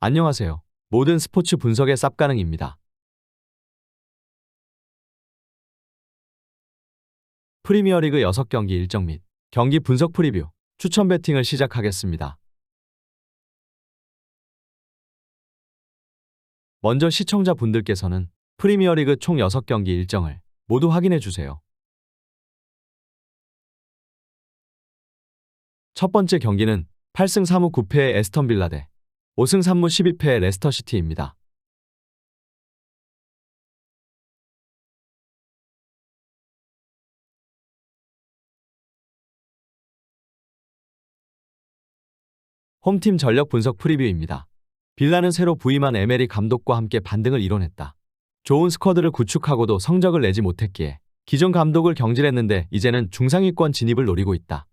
안녕하세요. 모든 스포츠 분석의 쌉가능입니다. 프리미어리그 6경기 일정 및 경기 분석 프리뷰, 추천 배팅을 시작하겠습니다. 먼저 시청자분들께서는 프리미어리그 총 6경기 일정을 모두 확인해 주세요. 첫 번째 경기는 8승 3무 9패의 에스턴 빌라 대 5승 3무 12패의 레스터 시티입니다. 홈팀 전력 분석 프리뷰입니다. 빌라는 새로 부임한 에메리 감독과 함께 반등을 이뤄냈다. 좋은 스쿼드를 구축하고도 성적을 내지 못했기에 기존 감독을 경질했는데 이제는 중상위권 진입을 노리고 있다.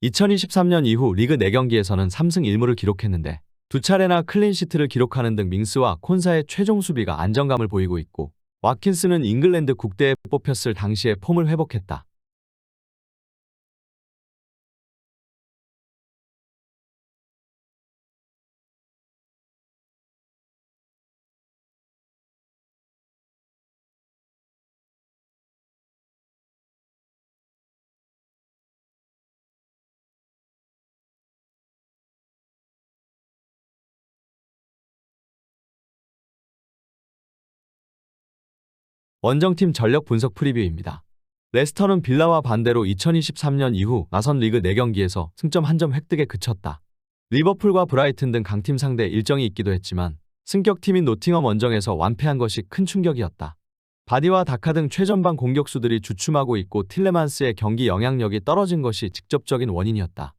2023년 이후 리그 4경기에서는 3승 1무를 기록했는데 두 차례나 클린시트를 기록하는 등 밍스와 콘사의 최종 수비가 안정감을 보이고 있고, 와킨스는 잉글랜드 국대에 뽑혔을 당시의 폼을 회복했다. 원정팀 전력 분석 프리뷰입니다. 레스터는 빌라와 반대로 2023년 이후 나선 리그 4경기에서 승점 1점 획득에 그쳤다. 리버풀과 브라이튼 등 강팀 상대 일정이 있기도 했지만 승격팀인 노팅엄 원정에서 완패한 것이 큰 충격이었다. 바디와 다카 등 최전방 공격수들이 주춤하고 있고 틸레만스의 경기 영향력이 떨어진 것이 직접적인 원인이었다.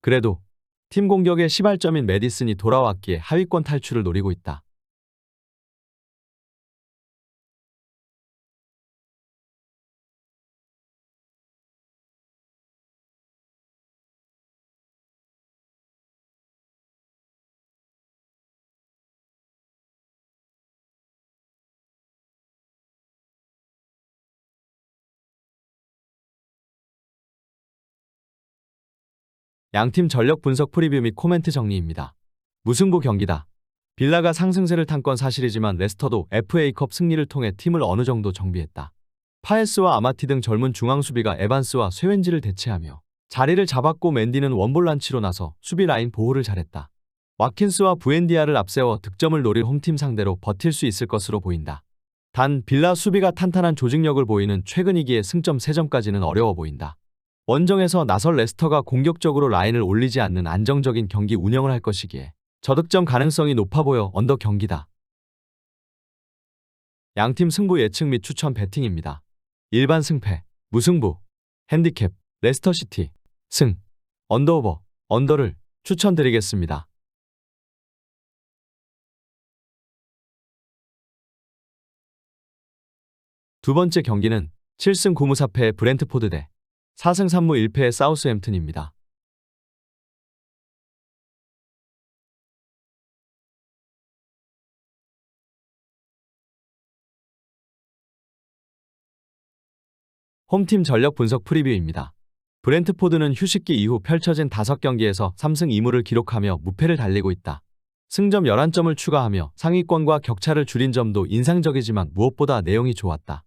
그래도 팀 공격의 시발점인 메디슨이 돌아왔기에 하위권 탈출을 노리고 있다. 양팀 전력 분석 프리뷰 및 코멘트 정리입니다. 무승부 경기다. 빌라가 상승세를 탄 건 사실이지만 레스터도 FA컵 승리를 통해 팀을 어느 정도 정비했다. 파에스와 아마티 등 젊은 중앙 수비가 에반스와 쇠웬지를 대체하며 자리를 잡았고, 맨디는 원볼란치로 나서 수비 라인 보호를 잘했다. 와킨스와 부엔디아를 앞세워 득점을 노릴 홈팀 상대로 버틸 수 있을 것으로 보인다. 단 빌라 수비가 탄탄한 조직력을 보이는 최근 2기의 승점 3점까지는 어려워 보인다. 원정에서 나설 레스터가 공격적으로 라인을 올리지 않는 안정적인 경기 운영을 할 것이기에 저득점 가능성이 높아 보여 언더 경기다. 양팀 승부 예측 및 추천 배팅입니다. 일반 승패, 무승부, 핸디캡, 레스터시티, 승, 언더오버, 언더를 추천드리겠습니다. 두 번째 경기는 7승 9무 4패의 브렌트포드 대 4승 3무 1패의 사우스햄튼입니다. 홈팀 전력 분석 프리뷰입니다. 브렌트포드는 휴식기 이후 펼쳐진 5경기에서 3승 2무를 기록하며 무패를 달리고 있다. 승점 11점을 추가하며 상위권과 격차를 줄인 점도 인상적이지만 무엇보다 내용이 좋았다.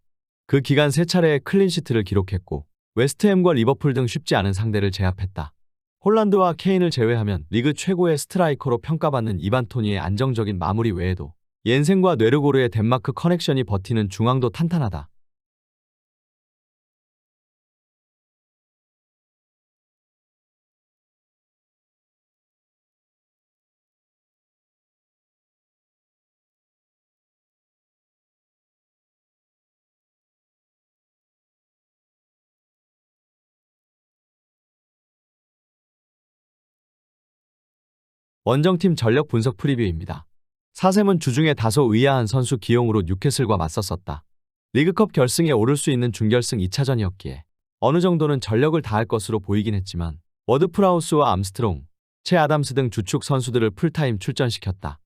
그 기간 3차례의 클린시트를 기록했고 웨스트햄과 리버풀 등 쉽지 않은 상대를 제압했다. 홀란드와 케인을 제외하면 리그 최고의 스트라이커로 평가받는 이반 토니의 안정적인 마무리 외에도 옌센과 뇌르고르의 덴마크 커넥션이 버티는 중앙도 탄탄하다. 원정팀 전력 분석 프리뷰입니다. 사셈은 주중에 다소 의아한 선수 기용으로 뉴캐슬과 맞섰었다. 리그컵 결승에 오를 수 있는 준결승 2차전이었기에 어느 정도는 전력을 다할 것으로 보이긴 했지만 워드프라우스와 암스트롱, 채 아담스 등 주축 선수들을 풀타임 출전시켰다.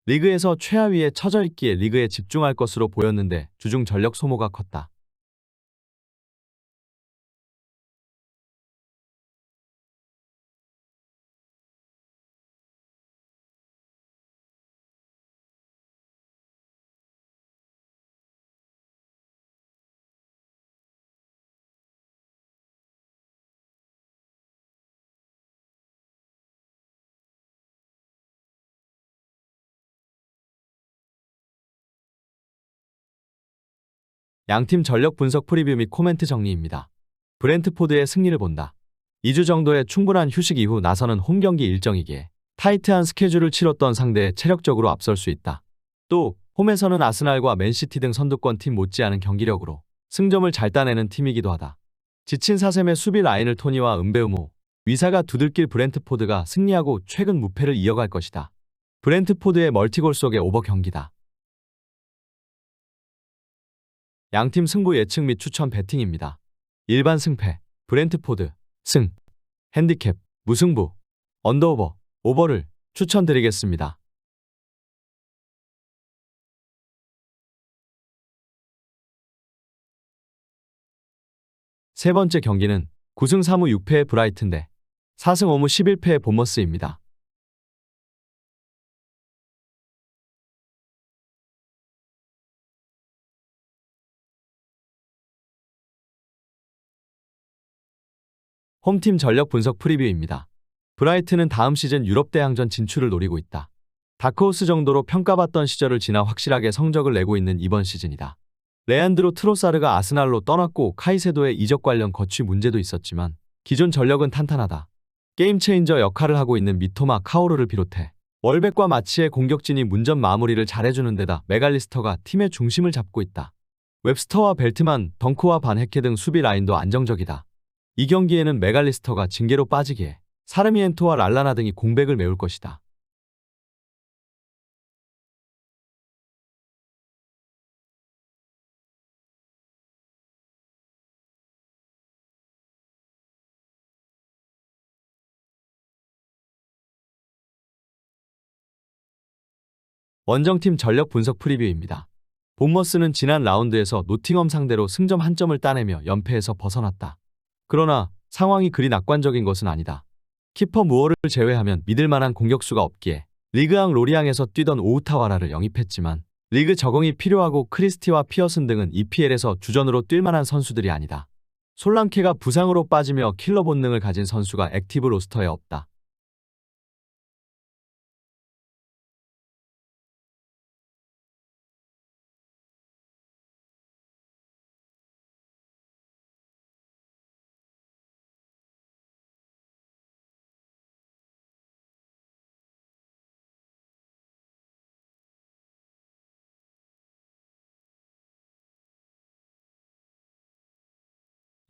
리그에서 최하위에 처져 있기에 리그에 집중할 것으로 보였는데 주중 전력 소모가 컸다. 양팀 전력 분석 프리뷰 및 코멘트 정리입니다. 브렌트포드의 승리를 본다. 2주 정도의 충분한 휴식 이후 나서는 홈경기 일정이기에 타이트한 스케줄을 치렀던 상대에 체력적으로 앞설 수 있다. 또 홈에서는 아스날과 맨시티 등 선두권 팀 못지않은 경기력으로 승점을 잘 따내는 팀이기도 하다. 지친 사셈의 수비 라인을 토니와 은베우모, 위사가 두들길 브렌트포드가 승리하고 최근 무패를 이어갈 것이다. 브렌트포드의 멀티골 속의 오버 경기다. 양팀 승부 예측 및 추천 배팅입니다. 일반 승패, 브렌트포드, 승, 핸디캡, 무승부, 언더오버, 오버를 추천드리겠습니다. 세 번째 경기는 9승 3무 6패의 브라이튼 대 4승 5무 11패의 본머스입니다. 홈팀 전력 분석 프리뷰입니다. 브라이튼은 다음 시즌 유럽 대항전 진출을 노리고 있다. 다크호스 정도로 평가받던 시절을 지나 확실하게 성적을 내고 있는 이번 시즌이다. 레안드로 트로사르가 아스날로 떠났고 카이세도의 이적 관련 거취 문제도 있었지만 기존 전력은 탄탄하다. 게임 체인저 역할을 하고 있는 미토마 카오르를 비롯해 월백과 마치의 공격진이 문전 마무리를 잘해주는 데다 메갈리스터가 팀의 중심을 잡고 있다. 웹스터와 벨트만, 덩크와 반 헤케 등 수비 라인도 안정적이다. 이 경기에는 메갈리스터가 징계로 빠지기에 사르미엔토와 랄라나 등이 공백을 메울 것이다. 원정팀 전력 분석 프리뷰입니다. 본머스는 지난 라운드에서 노팅엄 상대로 승점 1점을 따내며 연패에서 벗어났다. 그러나 상황이 그리 낙관적인 것은 아니다. 키퍼 무어를 제외하면 믿을 만한 공격수가 없기에 리그앙 로리앙에서 뛰던 오우타와라를 영입했지만 리그 적응이 필요하고 크리스티와 피어슨 등은 EPL에서 주전으로 뛸 만한 선수들이 아니다. 솔랑케가 부상으로 빠지며 킬러 본능을 가진 선수가 액티브 로스터에 없다.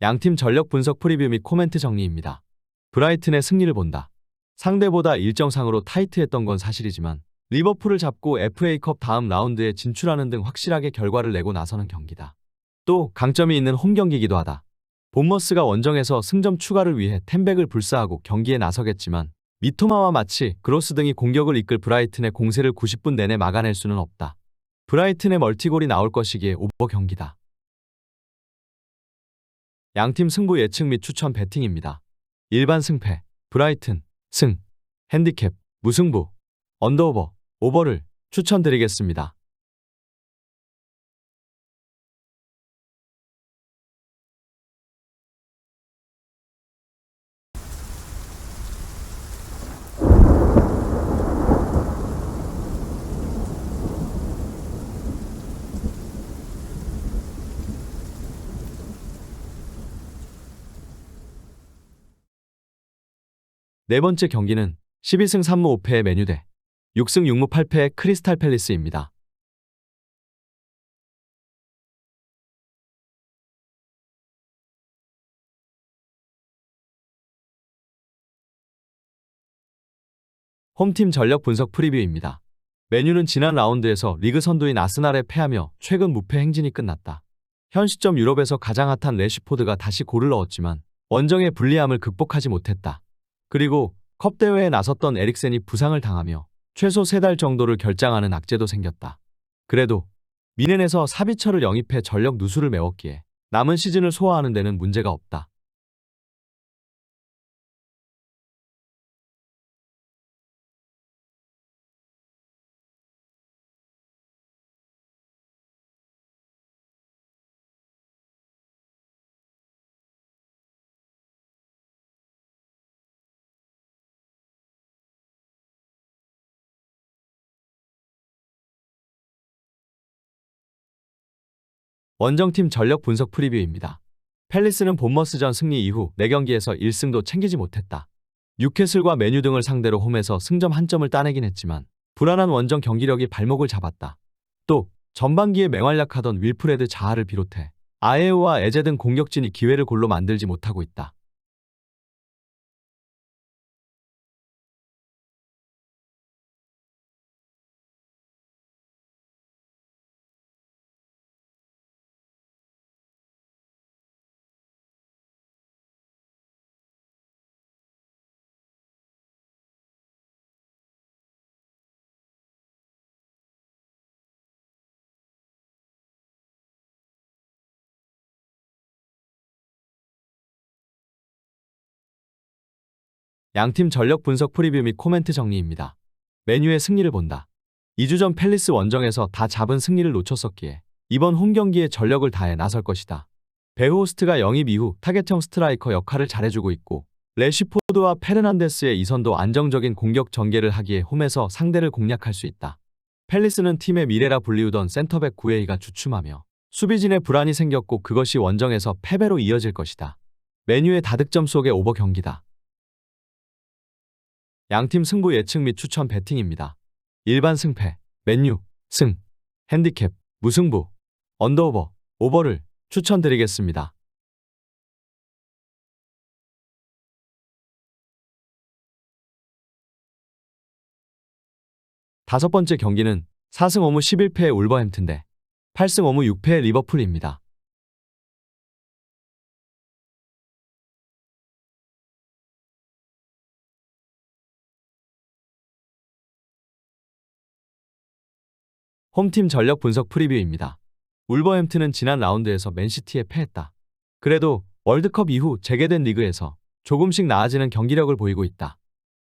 양팀 전력 분석 프리뷰 및 코멘트 정리입니다. 브라이튼의 승리를 본다. 상대보다 일정상으로 타이트했던 건 사실이지만 리버풀을 잡고 FA컵 다음 라운드에 진출하는 등 확실하게 결과를 내고 나서는 경기다. 또 강점이 있는 홈 경기이기도 하다. 본머스가 원정에서 승점 추가를 위해 템백을 불사하고 경기에 나서겠지만 미토마와 마치, 그로스 등이 공격을 이끌 브라이튼의 공세를 90분 내내 막아낼 수는 없다. 브라이튼의 멀티골이 나올 것이기에 오버 경기다. 양팀 승부 예측 및 추천 배팅입니다. 일반 승패, 브라이튼, 승, 핸디캡, 무승부, 언더오버, 오버를 추천드리겠습니다. 네 번째 경기는 12승 3무 5패의 메뉴 대 6승 6무 8패의 크리스탈 팰리스입니다. 홈팀 전력 분석 프리뷰입니다. 메뉴는 지난 라운드에서 리그 선두인 아스날에 패하며 최근 무패 행진이 끝났다. 현 시점 유럽에서 가장 핫한 레시포드가 다시 골을 넣었지만 원정의 불리함을 극복하지 못했다. 그리고 컵 대회에 나섰던 에릭센이 부상을 당하며 최소 3달 정도를 결장하는 악재도 생겼다. 그래도 미넨에서 사비처를 영입해 전력 누수를 메웠기에 남은 시즌을 소화하는 데는 문제가 없다. 원정팀 전력 분석 프리뷰입니다. 팰리스는 본머스전 승리 이후 4경기에서 1승도 챙기지 못했다. 뉴캐슬과 메뉴 등을 상대로 홈에서 승점 1점을 따내긴 했지만 불안한 원정 경기력이 발목을 잡았다. 또 전반기에 맹활약하던 윌프레드 자하를 비롯해 아에우와 에제 등 공격진이 기회를 골로 만들지 못하고 있다. 양팀 전력 분석 프리뷰 및 코멘트 정리입니다. 메뉴의 승리를 본다. 2주 전 팰리스 원정에서 다 잡은 승리를 놓쳤었기에 이번 홈 경기에 전력을 다해 나설 것이다. 베호스트가 영입 이후 타겟형 스트라이커 역할을 잘해주고 있고 레시포드와 페르난데스의 이선도 안정적인 공격 전개를 하기에 홈에서 상대를 공략할 수 있다. 팰리스는 팀의 미래라 불리우던 센터백 구웨이가 주춤하며 수비진에 불안이 생겼고 그것이 원정에서 패배로 이어질 것이다. 메뉴의 다득점 속의 오버 경기다. 양팀 승부 예측 및 추천 배팅입니다. 일반 승패, 맨유, 승, 핸디캡, 무승부, 언더오버, 오버를 추천드리겠습니다. 다섯 번째 경기는 4승 5무 11패의 울버햄튼 대 8승 5무 6패의 리버풀입니다. 홈팀 전력 분석 프리뷰입니다. 울버햄튼은 지난 라운드에서 맨시티에 패했다. 그래도 월드컵 이후 재개된 리그에서 조금씩 나아지는 경기력을 보이고 있다.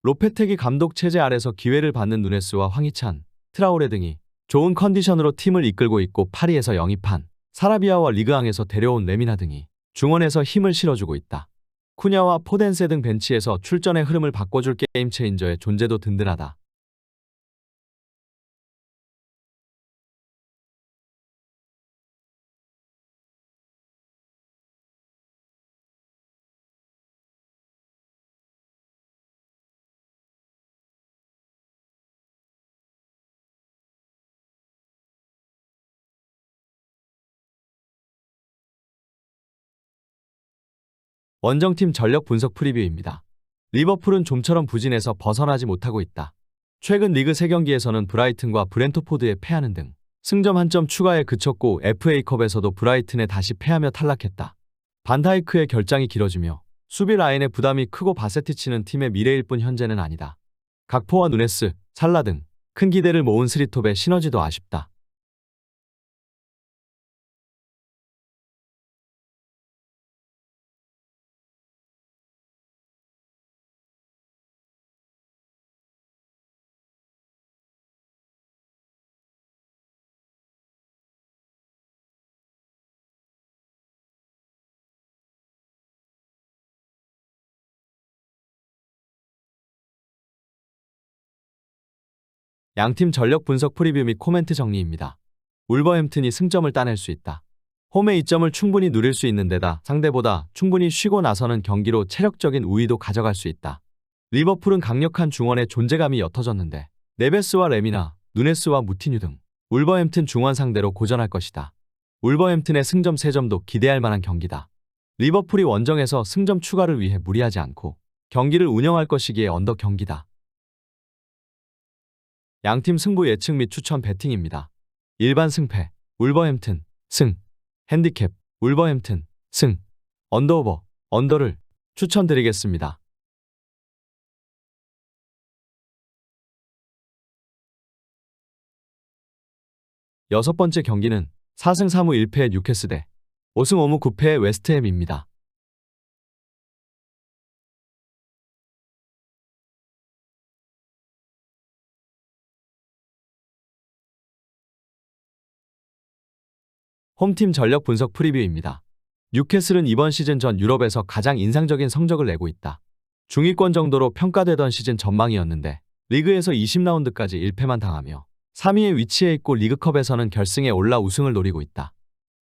로페테기 감독 체제 아래서 기회를 받는 누네스와 황희찬, 트라오레 등이 좋은 컨디션으로 팀을 이끌고 있고 파리에서 영입한 사라비아와 리그앙에서 데려온 레미나 등이 중원에서 힘을 실어주고 있다. 쿠냐와 포덴세 등 벤치에서 출전의 흐름을 바꿔줄 게임 체인저의 존재도 든든하다. 원정팀 전력 분석 프리뷰입니다. 리버풀은 좀처럼 부진에서 벗어나지 못하고 있다. 최근 리그 3경기에서는 브라이튼과 브렌토포드에 패하는 등 승점 1점 추가에 그쳤고 FA컵에서도 브라이튼에 다시 패하며 탈락했다. 반다이크의 결장이 길어지며 수비 라인의 부담이 크고 바세티치는 팀의 미래일 뿐 현재는 아니다. 각포와 누네스, 살라 등 큰 기대를 모은 스리톱의 시너지도 아쉽다. 양팀 전력 분석 프리뷰 및 코멘트 정리입니다. 울버햄튼이 승점을 따낼 수 있다. 홈의 이점을 충분히 누릴 수 있는 데다 상대보다 충분히 쉬고 나서는 경기로 체력적인 우위도 가져갈 수 있다. 리버풀은 강력한 중원의 존재감이 옅어졌는데 네베스와 레미나, 누네스와 무티뉴 등 울버햄튼 중원 상대로 고전할 것이다. 울버햄튼의 승점 3점도 기대할 만한 경기다. 리버풀이 원정에서 승점 추가를 위해 무리하지 않고 경기를 운영할 것이기에 언더 경기다. 양팀 승부 예측 및 추천 배팅입니다. 일반 승패, 울버햄튼, 승, 핸디캡, 울버햄튼, 승, 언더오버, 언더를 추천드리겠습니다. 여섯 번째 경기는 4승 3무 1패의 뉴캐슬 대 5승 5무 9패의 웨스트햄입니다. 홈팀 전력 분석 프리뷰입니다. 뉴캐슬은 이번 시즌 전 유럽에서 가장 인상적인 성적을 내고 있다. 중위권 정도로 평가되던 시즌 전망이었는데 리그에서 20라운드까지 1패만 당하며 3위에 위치해 있고 리그컵에서는 결승에 올라 우승을 노리고 있다.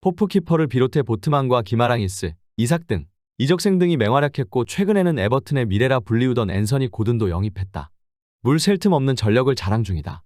포프키퍼를 비롯해 보트만과 기마랑이스, 이삭 등 이적생 등이 맹활약했고 최근에는 에버튼의 미래라 불리우던 앤서니 고든도 영입했다. 물 셀 틈 없는 전력을 자랑 중이다.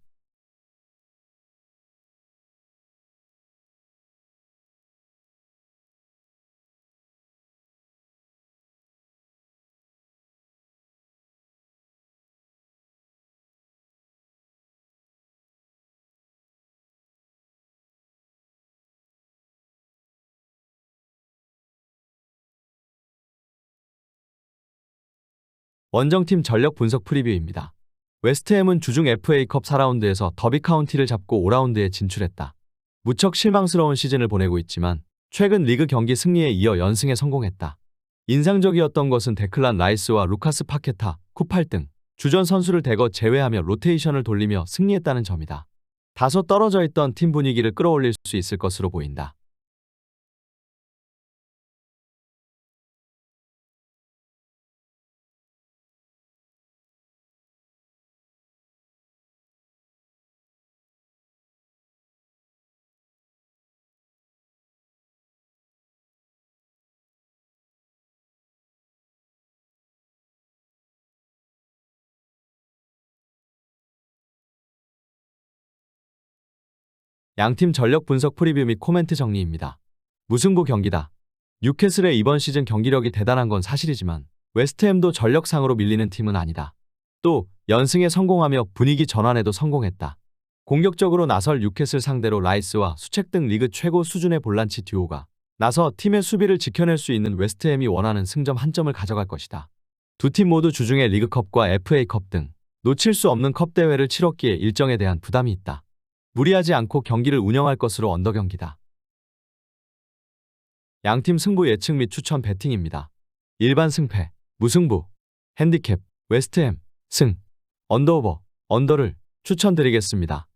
원정팀 전력 분석 프리뷰입니다. 웨스트햄은 주중 FA컵 4라운드에서 더비 카운티를 잡고 5라운드에 진출했다. 무척 실망스러운 시즌을 보내고 있지만 최근 리그 경기 승리에 이어 연승에 성공했다. 인상적이었던 것은 데클란 라이스와 루카스 파케타, 쿠팔 등 주전 선수를 대거 제외하며 로테이션을 돌리며 승리했다는 점이다. 다소 떨어져 있던 팀 분위기를 끌어올릴 수 있을 것으로 보인다. 양팀 전력 분석 프리뷰 및 코멘트 정리입니다. 무승부 경기다. 뉴캐슬의 이번 시즌 경기력이 대단한 건 사실이지만 웨스트햄도 전력상으로 밀리는 팀은 아니다. 또 연승에 성공하며 분위기 전환에도 성공했다. 공격적으로 나설 뉴캐슬 상대로 라이스와 수책 등 리그 최고 수준의 볼란치 듀오가 나서 팀의 수비를 지켜낼 수 있는 웨스트햄이 원하는 승점 한 점을 가져갈 것이다. 두 팀 모두 주중에 리그컵과 FA컵 등 놓칠 수 없는 컵 대회를 치렀기에 일정에 대한 부담이 있다. 무리하지 않고 경기를 운영할 것으로 언더 경기다. 양팀 승부 예측 및 추천 배팅입니다. 일반 승패, 무승부, 핸디캡, 웨스트햄, 승, 언더오버, 언더를 추천드리겠습니다.